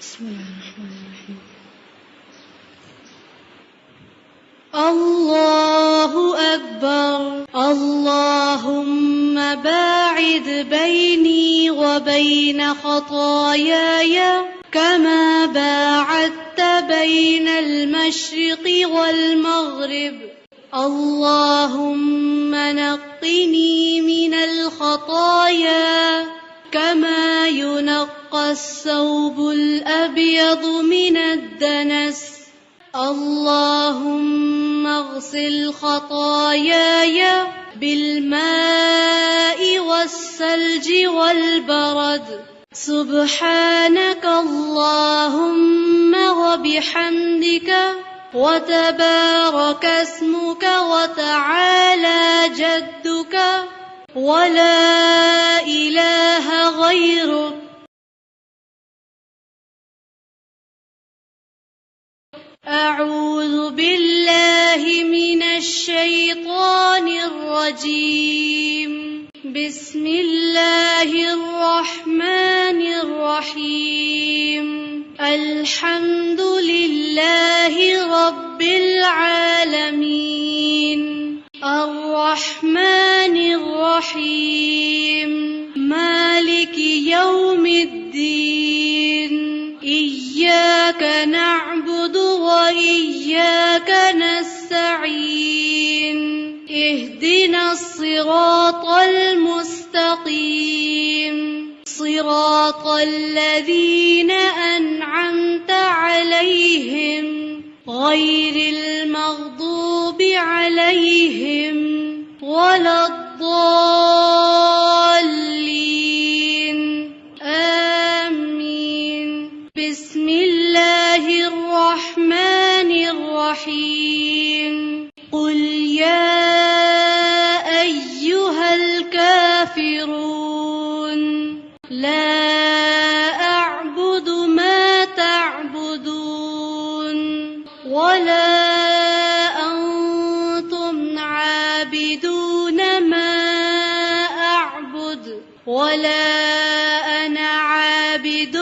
بسم الله الرحمن الرحيم. الله أكبر. اللهم باعد بيني وبين خطاياي كما باعدت بين المشرق والمغرب. اللهم نقني من الخطايا كما ينقى الثوب الأبيض من الدنس. اللهم اغسل خطاياي بالماء والثلج والبرد. سبحانك اللهم وبحمدك وتبارك اسمك وتعالى جدك ولا إله غيرك. أعوذ بالله من الشيطان الرجيم. بسم الله الرحمن الرحيم. الحمد لله رب العالمين. الرحمن الرحيم. مالك يوم الدين. إياك نعبد وإياك نستعين. اهدنا الصراط المستقيم. صراط الذين أنعمت عليهم غير المغضوب عليهم ولا الضالين. آمين. بسم الله الرحمن الرحيم. قل يا أيها الكافرون لا أعبد ما تعبدون ولا أنتم عابدون ما أعبد ولا أنا عابد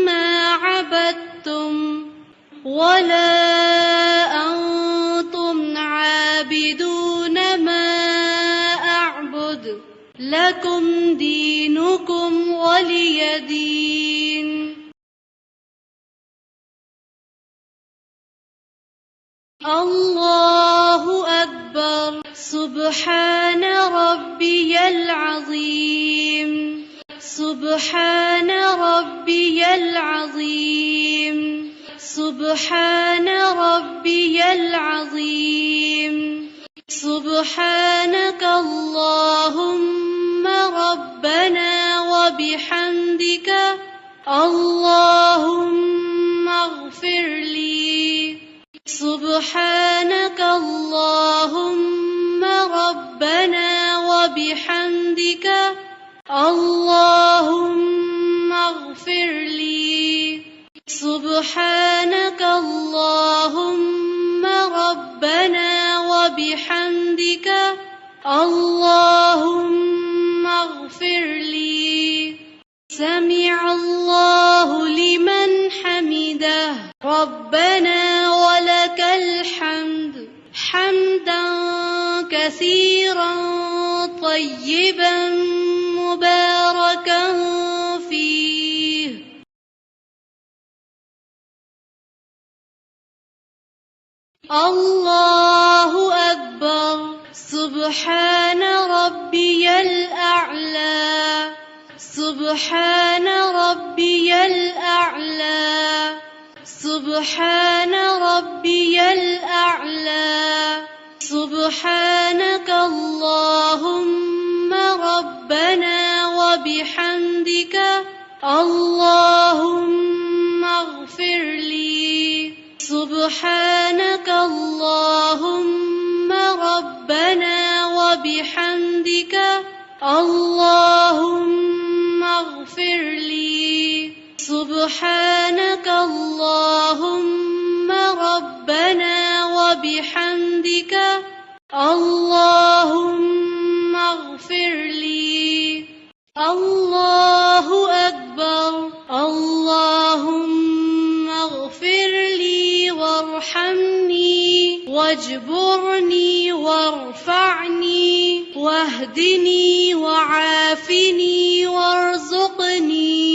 ما عبدتم ولا أنتم عابدون ما أعبد. لكم دينكم ولي دين. الله أكبر. سبحان ربي العظيم. سبحان ربي العظيم. سبحان ربي العظيم. سبحانك اللهم ربنا وبحمدك اللهم اغفر لي. سبحانك اللهم ربنا وبحمدك اللهم اغفر لي. سبحانك اللهم ربنا وبحمدك اللهم اغفر لي. سمع الله لمن حمده. ربنا ولك الحمد حمدا كثيرا طيبا مباركا فيه. الله أكبر. سبحان ربي الأعلى. سبحان ربي الأعلى. سبحان ربي الأعلى. سبحانك اللهم ربنا وبحمدك اللهم اغفر لي. سبحانك اللهم ربنا وبحمدك اللهم اغفر لي. سبحانك اللهم ربنا وبحمدك اللهم اغفر لي. الله أكبر. اللهم واجبرني وارفعني واهدني وعافني وارزقني.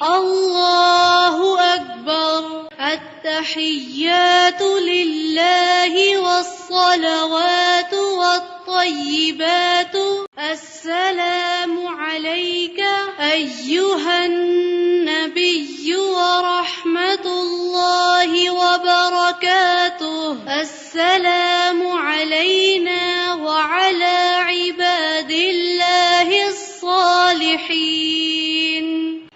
الله أكبر. التحيات لله والصلوات والطيبات. السلام عليك أيها النبي ورحمة الله وبركاته. السلام علينا وعلى عباد الله الصالحين.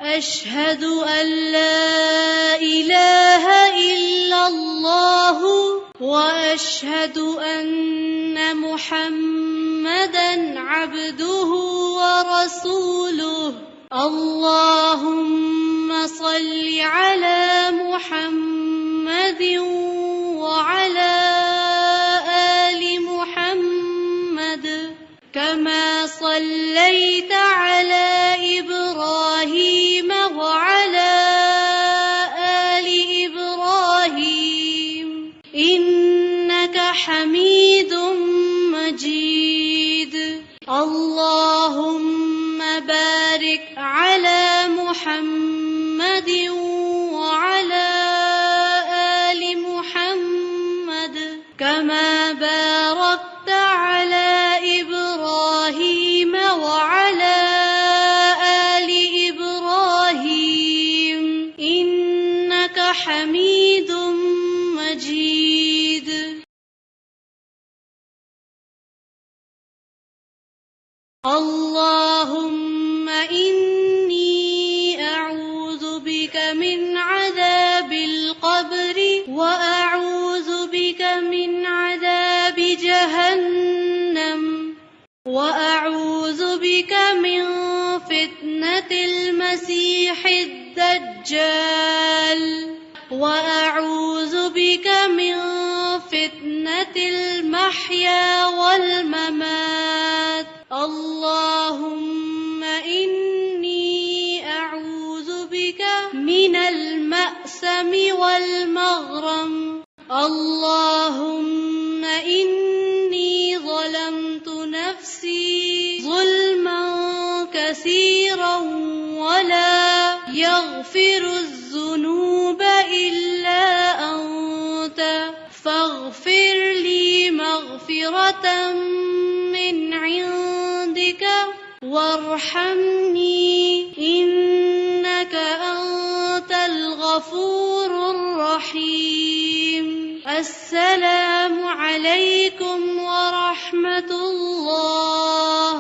أشهد أن لا إله إلا الله وأشهد أن محمدًا عبده ورسوله. اللهم صل على محمد وعلى آل محمد كما صليت على إبراهيم وعلى آل إبراهيم إنك حميد مجيد. اللهم بارك على محمد وعلى آل محمد كما باركت على إبراهيم وعلى آل إبراهيم إنك حميد مجيد. اللهم إني أعوذ بك من عذاب القبر وأعوذ بك من عذاب جهنم وأعوذ بك من فتنة المسيح الدجال وأعوذ بك من فتنة المحيا والممات. اللهم إني أعوذ بك من المأثم والمغرم. اللهم إني ظلمت نفسي ظلما كثيرا ولا يغفر الذنوب إلا أنت فاغفر لي مغفرة من عندك وارحمني إنك أنت الغفور الرحيم. السلام عليكم ورحمة الله.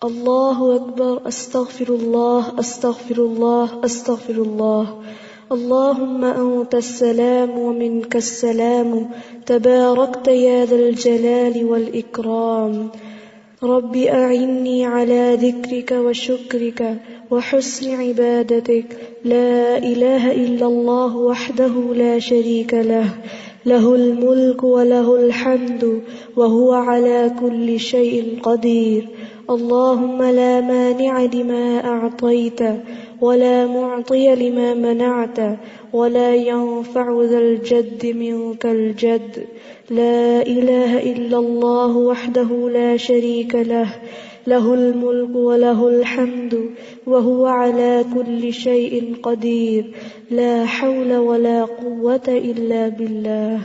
الله أكبر. أستغفر الله أستغفر الله أستغفر الله. اللهم أنت السلام ومنك السلام تباركت يا ذا الجلال والإكرام. رب أعني على ذكرك وشكرك وحسن عبادتك. لا إله إلا الله وحده لا شريك له، له الملك وله الحمد وهو على كل شيء قدير. اللهم لا مانع لما أعطيت ولا معطي لما منعت ولا ينفع ذا الجد منك الجد. لا إله إلا الله وحده لا شريك له، له الملك وله الحمد وهو على كل شيء قدير. لا حول ولا قوة إلا بالله.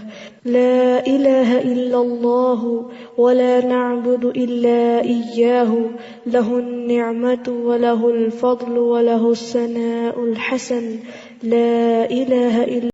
لا إله إلا الله ولا نعبد إلا إياه. له النعمة وله الفضل وله الثناء الحسن. لا إله إلا